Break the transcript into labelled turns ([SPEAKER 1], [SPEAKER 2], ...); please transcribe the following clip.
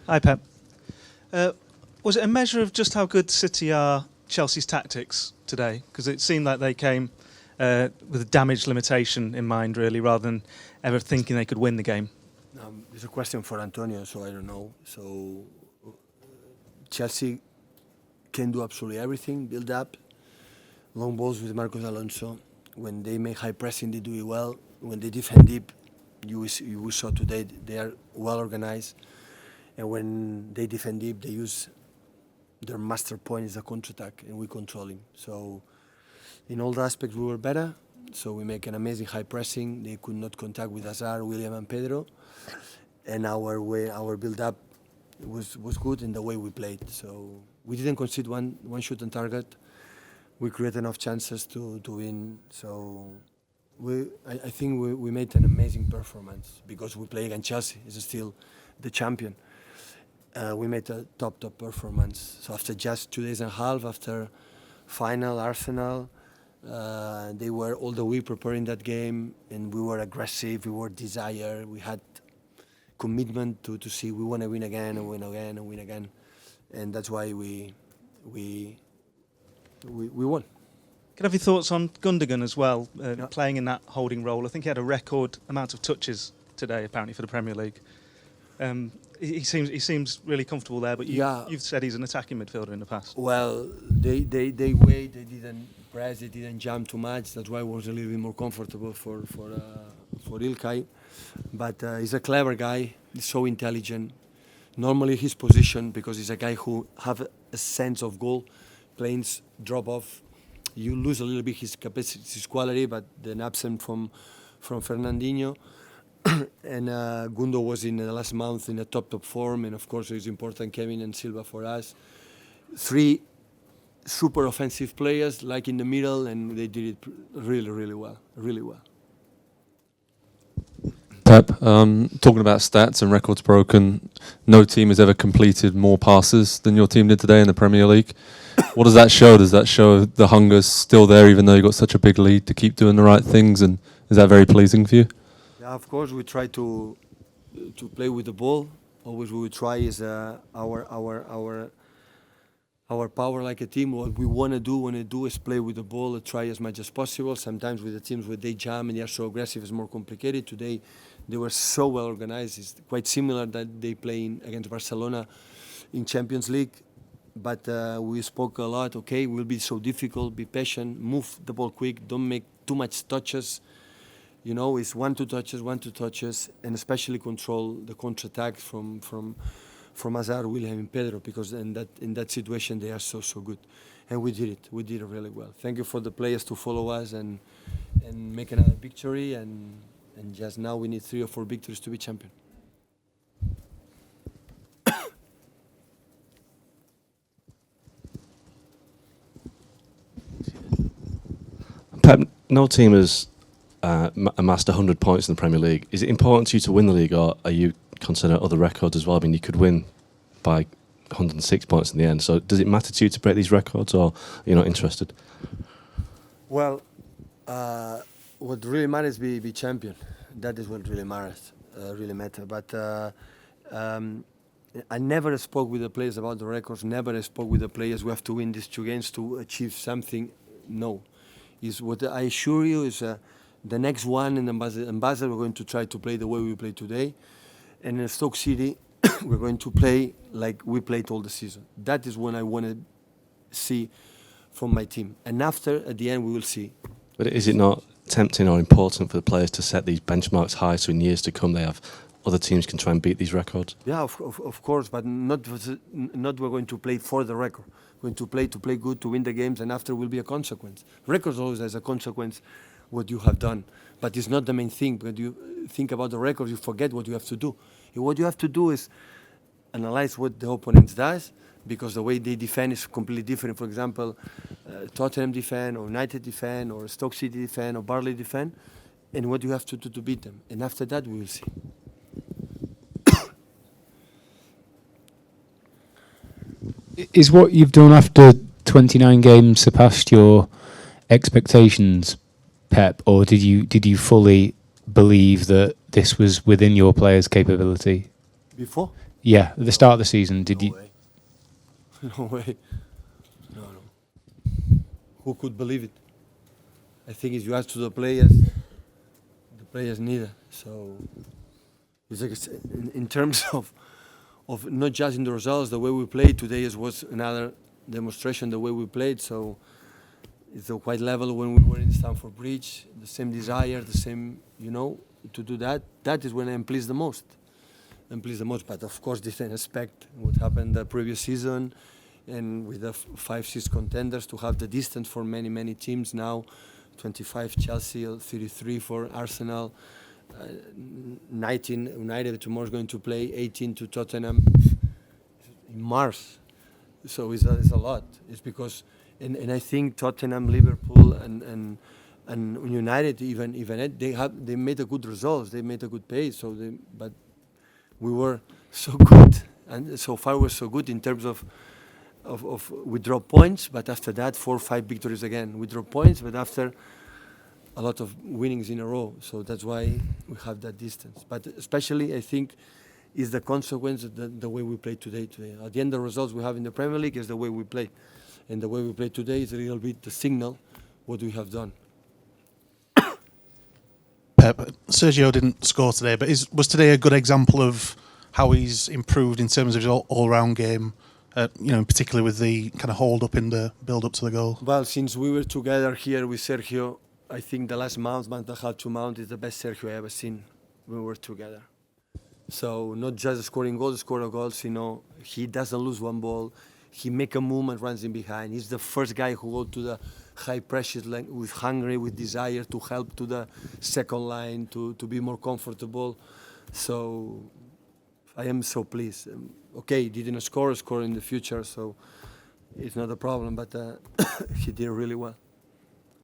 [SPEAKER 1] Hi, Pep. Uh, was it a measure of just how good City are Chelsea's tactics today? Because it seemed like they came with a damage limitation in mind, really, rather than ever thinking they could win the game.
[SPEAKER 2] It's a question for Antonio, so I don't know. So Chelsea can do absolutely everything, build up, long balls with Marcos Alonso. When they make high pressing, they do it well. When they defend deep, you saw today they are well organized. And when they defend deep, they use their master point is a counter-attack, and we control him. So in all the aspects, we were better. So we make an amazing high pressing. They could not contact with Hazard, William, and Pedro. And our build-up was good in the way we played. So we didn't concede one shot on target. We created enough chances to win. So I think we made an amazing performance because we play against Chelsea. It's still the champion. We made a top performance. So after just 2 days and a half after final Arsenal, they were all the week preparing that game, and we were aggressive. We were desire. We had commitment to see we want to win again and win again and win again, and that's why we won.
[SPEAKER 1] Can I have your thoughts on Gundogan as well, playing in that holding role? I think he had a record amount of touches today, apparently, for the Premier League. He seems really comfortable there, but you've said he's an attacking midfielder in the past.
[SPEAKER 2] Well, they wait, they didn't press, they didn't jump too much. That's why it was a little bit more comfortable for Ilkay. But he's a clever guy. He's so intelligent. Normally his position, because he's a guy who have a sense of goal, planes drop off. You lose a little bit his capacity, his quality, but then absent from Fernandinho. And Gundo was in the last month in a top form, and of course it's important Kevin and Silva for us. 3 super offensive players like in the middle, and they did it really well.
[SPEAKER 3] Pep, talking about stats and records broken, no team has ever completed more passes than your team did today in the Premier League. What does that show? Does that show the hunger's still there, even though you got such a big lead, to keep doing the right things? And is that very pleasing for you?
[SPEAKER 2] Yeah, of course, we try to play with the ball. Always we will try is our power like a team. What we want to do is play with the ball, try as much as possible. Sometimes with the teams where they jam and they are so aggressive, it's more complicated. Today, they were so well organized. It's quite similar that they play against Barcelona in Champions League. But we spoke a lot. Okay, it will be so difficult. Be patient. Move the ball quick. Don't make too much touches. You know, it's 1-2 touches, and especially control the counter-attack from Hazard, William, and Pedro, because in that situation they are so good, and we did it really well. Thank you for the players to follow us and make another victory, and just now we need 3 or 4 victories to be champion.
[SPEAKER 4] Pep, no team has amassed 100 points in the Premier League. Is it important to you to win the league, or are you considering other records as well? I mean, you could win by 106 points in the end. So does it matter to you to break these records, or are you not interested?
[SPEAKER 2] Well, what really matters is be champion. That is what really matters, But I never spoke with the players about the records, never spoke with the players, we have to win these 2 games to achieve something. No. Is what I assure you is the next one in Ambassador, we're going to try to play the way we play today. And in Stoke City, we're going to play like we played all the season. That is what I want to see from my team. And after, at the end, we will see.
[SPEAKER 4] But is it not tempting or important for the players to set these benchmarks high, so in years to come they have other teams can try and beat these records?
[SPEAKER 2] Yeah, of course, but not we're going to play for the record. We're going to play good, to win the games, and after will be a consequence. Records always has a consequence what you have done, but it's not the main thing. When you think about the records, you forget what you have to do. And what you have to do is analyze what the opponent does, because the way they defend is completely different. For example, Tottenham defend, or United defend, or Stoke City defend, or Burnley defend, and what you have to do to beat them. And after that, we will see.
[SPEAKER 5] Is what you've done after 29 games surpassed your expectations, Pep, or did you fully believe that this was within your players' capability?
[SPEAKER 2] Before?
[SPEAKER 5] Yeah, at the start of the season, did
[SPEAKER 2] No
[SPEAKER 5] you?
[SPEAKER 2] way. No way. No. Who could believe it? I think if you ask to the players need it. So it's like in terms of not judging the results, the way we played today was another demonstration the way we played. So it's a quite level when we were in Stamford Bridge, the same desire, the same, to do that. That is when I'm pleased the most. But of course, didn't expect what happened the previous season, and with the 5-6 contenders to have the distance for many teams now, 25 Chelsea, 33 for Arsenal, 19 United tomorrow is going to play, 18 to Tottenham in Mars. So it's a lot. It's because, and I think Tottenham, Liverpool, and United even they made a good results. They made a good pace. But we were so good, and so far we're so good in terms of we draw points, but after that 4 or 5 victories again. We draw points, but after a lot of winnings in a row. So that's why we have that distance. But especially, I think, is the consequence of the way we play today. At the end, the results we have in the Premier League is the way we play. And the way we play today is a little bit the signal what we have done.
[SPEAKER 6] Pep, Sergio didn't score today, but was today a good example of how he's improved in terms of his all-round game, particularly with the kind of hold-up in the build-up to the goal?
[SPEAKER 2] Well, since we were together here with Sergio, I think the last month and a half, 2 months, is the best Sergio I ever seen when we were together. So not just scoring goals, he doesn't lose one ball. He make a movement, runs in behind. He's the first guy who go to the high pressure with hungry, with desire to help to the second line, to be more comfortable. So I am so pleased. Okay, he didn't score in the future, so it's not a problem, but he did really well.